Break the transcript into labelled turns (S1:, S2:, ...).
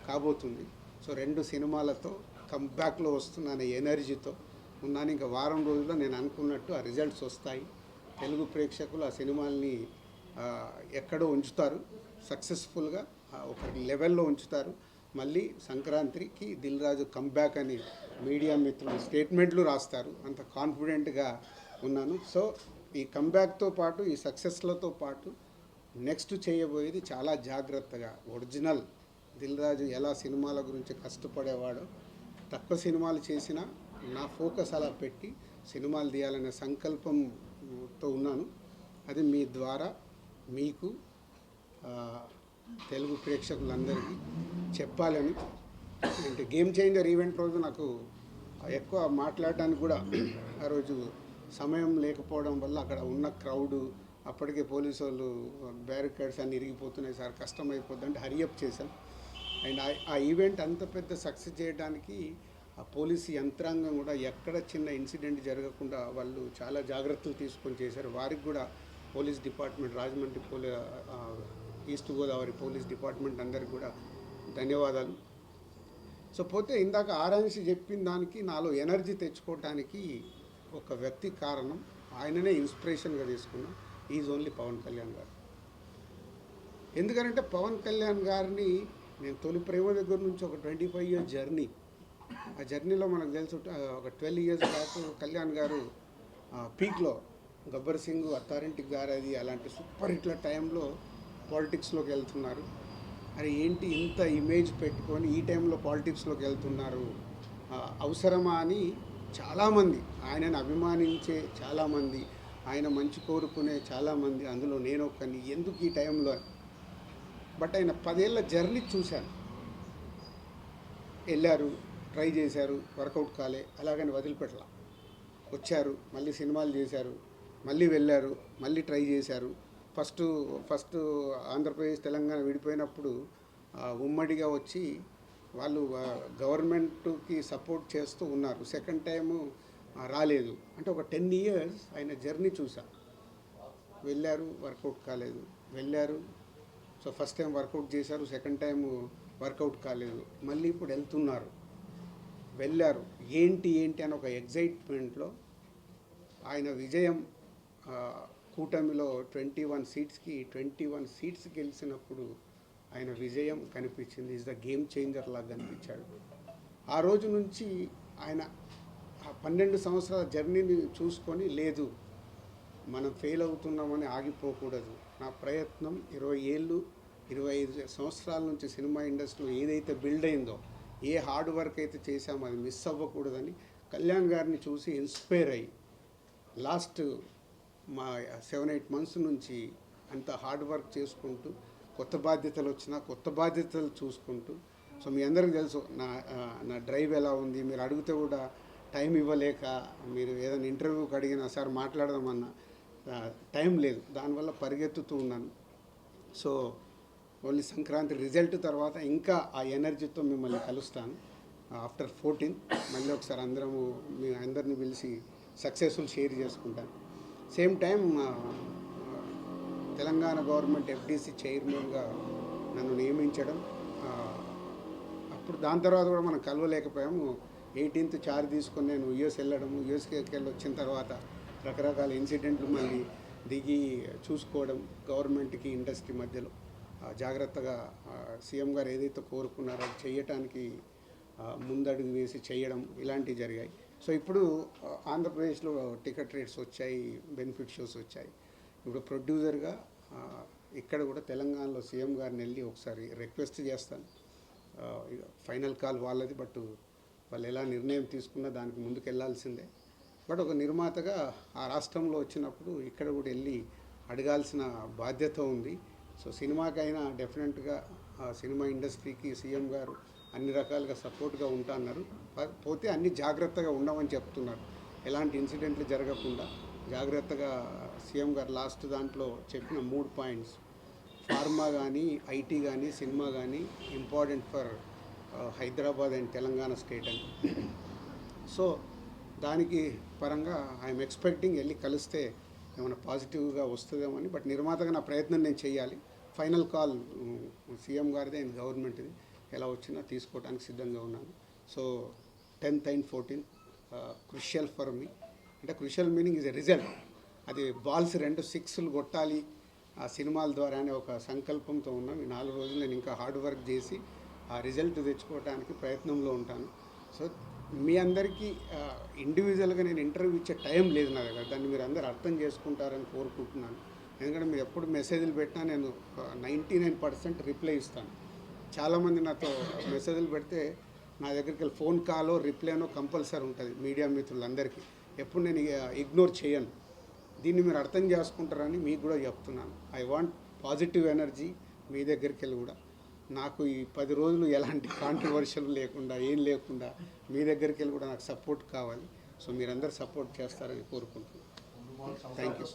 S1: కాబోతుంది. సో 2 సినిమాలతో కంబ్యాక్లో వస్తున్న ఎనర్జీతో ఉన్నాను. ఇంకా వారం రోజుల్లో నేను అనుకున్నట్టు ఆ రిజల్ట్స్ వస్తాయి. తెలుగు ప్రేక్షకులు ఆ సినిమాల్ని ఎక్కడో ఉంచుతారు, సక్సెస్ఫుల్గా ఒక లెవెల్లో ఉంచుతారు. మళ్ళీ సంక్రాంతికి దిల్ రాజు కంబ్యాక్ అని మీడియా మిత్రులు స్టేట్మెంట్లు రాస్తారు. అంత కాన్ఫిడెంట్గా ఉన్నాను. సో ఈ కంబ్యాక్తో పాటు ఈ సక్సెస్లతో పాటు నెక్స్ట్ చేయబోయేది చాలా జాగ్రత్తగా ఒరిజినల్ దిల్ రాజు ఎలా సినిమాల గురించి కష్టపడేవాడో, తక్కువ సినిమాలు చేసినా నా ఫోకస్ అలా పెట్టి సినిమాలు తీయాలనే సంకల్పంతో ఉన్నాను. అది మీ ద్వారా మీకు తెలుగు ప్రేక్షకులందరికీ చెప్పాలని. అంటే గేమ్ చేంజర్ ఈవెంట్ రోజు నాకు ఎక్కువ మాట్లాడడానికి కూడా ఆ రోజు సమయం లేకపోవడం వల్ల అక్కడ ఉన్న క్రౌడు, అప్పటికే పోలీసు వాళ్ళు బ్యారికేడ్స్ అన్నీ ఇరిగిపోతున్నాయి సార్, కష్టమైపోద్ది అంటే హరియప్ చేశాం. అండ్ ఆ ఈవెంట్ అంత పెద్ద సక్సెస్ చేయడానికి ఆ పోలీసు యంత్రాంగం కూడా ఎక్కడ చిన్న ఇన్సిడెంట్ జరగకుండా వాళ్ళు చాలా జాగ్రత్తలు తీసుకొని చేశారు. వారికి కూడా police department, Rajahmundry east Godavari police department అందరికి కూడా ధన్యవాదాలు. సో పోతే ఇందాక ఆరాంశి చెప్పిన దానికి నాలో ఎనర్జీ తెచ్చుకోవడానికి ఒక వ్యక్తి కారణం, ఆయననే ఇన్స్పిరేషన్గా తీసుకున్నా. ఈజ్ ఓన్లీ పవన్ కళ్యాణ్ గారు. ఎందుకంటే పవన్ కళ్యాణ్ గారిని నేను తొలి ప్రేమ దగ్గర నుంచి ఒక 25 years జర్నీ, ఆ జర్నీలో మనకు తెలుసు ఒక 12 years బ్యాక్ కళ్యాణ్ గారు పీక్లో గబ్బర్ సింగ్, అత్తారింటికి గారది అలాంటి సూపర్ హిట్ల టైంలో పాలిటిక్స్లోకి వెళ్తున్నారు. అరే ఏంటి ఇంత ఇమేజ్ పెట్టుకొని ఈ టైంలో పాలిటిక్స్లోకి వెళ్తున్నారు, అవసరమా అని చాలామంది, ఆయనను అభిమానించే చాలామంది, ఆయన మంచి కోరుకునే చాలామంది, అందులో నేను ఒక్కని, ఎందుకు ఈ టైంలో. బట్ ఆయన 10 ఏళ్ళ జర్నీ చూశాను. వెళ్ళారు, ట్రై చేశారు, వర్కౌట్ కాలే, అలాగని వదిలిపెట్టలా. వచ్చారు, మళ్ళీ సినిమాలు చేశారు, మళ్ళీ వెళ్ళారు, మళ్ళీ ట్రై చేశారు. ఫస్ట్ ఆంధ్రప్రదేశ్ తెలంగాణ విడిపోయినప్పుడు ఉమ్మడిగా వచ్చి వాళ్ళు గవర్నమెంట్కి సపోర్ట్ చేస్తూ ఉన్నారు. సెకండ్ టైము రాలేదు. అంటే ఒక 10 years ఆయన జర్నీ చూసా. వెళ్ళారు, వర్కౌట్ కాలేదు, వెళ్ళారు. సో ఫస్ట్ టైం వర్కౌట్ చేశారు, సెకండ్ టైం వర్కౌట్ కాలేదు, మళ్ళీ ఇప్పుడు వెళ్తున్నారు, వెళ్ళారు. ఏంటి అని ఒక ఎగ్జైట్మెంట్లో ఆయన విజయం, కూటమిలో 21 సీట్స్ గెలిచినప్పుడు ఆయన విజయం కనిపించింది. ఈజ్ ద గేమ్ చేంజర్ లాగా కనిపించాడు. ఆ రోజు నుంచి ఆయన ఆ 12 సంవత్సరాల జర్నీని చూసుకొని, లేదు మనం ఫెయిల్ అవుతున్నామని ఆగిపోకూడదు, నా ప్రయత్నం 20 ఏళ్ళు 25 సంవత్సరాల నుంచి సినిమా ఇండస్ట్రీలో ఏదైతే బిల్డ్ అయిందో, ఏ హార్డ్ వర్క్ అయితే చేశామో అది మిస్ అవ్వకూడదని కళ్యాణ్ గారిని చూసి ఇన్స్పైర్ అయ్యి లాస్ట్ మా 7-8 months నుంచి అంత హార్డ్ వర్క్ చేసుకుంటూ, కొత్త బాధ్యతలు వచ్చినా కొత్త బాధ్యతలు చూసుకుంటూ. సో మీ అందరికీ తెలుసు నా డ్రైవ్ ఎలా ఉంది. మీరు అడిగితే కూడా టైం ఇవ్వలేక, మీరు ఏదైనా ఇంటర్వ్యూకి అడిగినా సార్ మాట్లాడదామన్నా టైం లేదు, దానివల్ల పరిగెత్తుతూ ఉన్నాను. సో ఓన్లీ సంక్రాంతి రిజల్ట్ తర్వాత ఇంకా ఆ ఎనర్జీతో మిమ్మల్ని కలుస్తాను. ఆఫ్టర్ 14 మళ్ళీ ఒకసారి మీ అందరిని పిలిచి సక్సెస్ఫుల్ షేర్ చేసుకుంటాను. Same time Telangana government FDC చైర్మన్గా నన్ను నియమించడం, అప్పుడు దాని తర్వాత కూడా మనం కలవలేకపోయాము. 18th చార్జ్ తీసుకొని నేను యూఎస్ వెళ్ళడము, యూఎస్కి వెళ్ళి వచ్చిన తర్వాత రకరకాల ఇన్సిడెంట్లు మళ్ళీ దిగి చూసుకోవడం, గవర్నమెంట్కి ఇండస్ట్రీ మధ్యలో జాగ్రత్తగా సీఎం గారు ఏదైతే కోరుకున్నారో అది చేయటానికి ముందడుగు వేసి చేయడం, ఇలాంటివి జరిగాయి. సో ఇప్పుడు ఆంధ్రప్రదేశ్లో టికెట్ రేట్స్ వచ్చాయి, బెనిఫిట్ షోస్ వచ్చాయి. ఇప్పుడు ప్రొడ్యూసర్గా ఇక్కడ కూడా తెలంగాణలో సీఎం గారిని వెళ్ళి ఒకసారి రిక్వెస్ట్ చేస్తాను. ఫైనల్ కాల్ వాళ్ళది, బట్ వాళ్ళు ఎలా నిర్ణయం తీసుకున్నా దానికి ముందుకు వెళ్ళాల్సిందే. బట్ ఒక నిర్మాతగా ఆ రాష్ట్రంలో వచ్చినప్పుడు ఇక్కడ కూడా వెళ్ళి అడగాల్సిన బాధ్యత ఉంది. సో సినిమాకైనా డెఫినెట్గా సినిమా ఇండస్ట్రీకి సీఎం గారు అన్ని రకాలుగా సపోర్ట్గా ఉంటా అన్నారు. పోతే అన్ని జాగ్రత్తగా ఉండమని చెప్తున్నారు, ఎలాంటి ఇన్సిడెంట్లు జరగకుండా జాగ్రత్తగా. సీఎం గారు లాస్ట్ దాంట్లో చెప్పిన 3 points, ఫార్మా కానీ, ఐటీ కానీ, సినిమా కానీ important for Hyderabad and Telangana state అని. సో దానికి పరంగా ఐఎమ్ ఎక్స్పెక్టింగ్ వెళ్ళి కలిస్తే ఏమైనా పాజిటివ్గా వస్తుందేమో అని. బట్ నిర్మాతగా నా ప్రయత్నం నేను చేయాలి. ఫైనల్ కాల్ సీఎం గారిదే అండ్ గవర్నమెంట్ది. ఎలా వచ్చినా తీసుకోవడానికి సిద్ధంగా ఉన్నాను. So 10th and 14th crucial for me. అంటే crucial meaning is a result. అది బాల్స్ 2 సిక్స్లు కొట్టాలి ఆ సినిమాల ద్వారా అనే ఒక సంకల్పంతో ఉన్నాం. ఈ 4 రోజులు నేను ఇంకా హార్డ్ వర్క్ చేసి ఆ రిజల్ట్ తెచ్చుకోవడానికి ప్రయత్నంలో ఉంటాను. సో మీ అందరికీ ఇండివిజువల్గా నేను ఇంటర్వ్యూ ఇచ్చే టైం లేదు నా దగ్గర. దాన్ని మీరు అందరూ అర్థం చేసుకుంటారని కోరుకుంటున్నాను. ఎందుకంటే మీరు ఎప్పుడు మెసేజ్లు పెట్టినా నేను 99% రిప్లై ఇస్తాను. చాలామంది నాతో మెసేజ్లు పెడితే నా దగ్గరికి వెళ్ళి ఫోన్ కాలో రిప్లైనో కంపల్సరీ ఉంటుంది మీడియా మిత్రులందరికీ. ఎప్పుడు నేను ఇగ్నోర్ చేయను. దీన్ని మీరు అర్థం చేసుకుంటారని మీకు కూడా చెప్తున్నాను. ఐ వాంట్ పాజిటివ్ ఎనర్జీ మీ దగ్గరికి వెళ్ళి కూడా. నాకు ఈ 10 రోజులు ఎలాంటి కాంట్రవర్షియల్ లేకుండా ఏం లేకుండా మీ దగ్గరికి వెళ్ళి కూడా నాకు సపోర్ట్ కావాలి. సో మీరందరూ సపోర్ట్ చేస్తారని కోరుకుంటున్నాను. Thank you.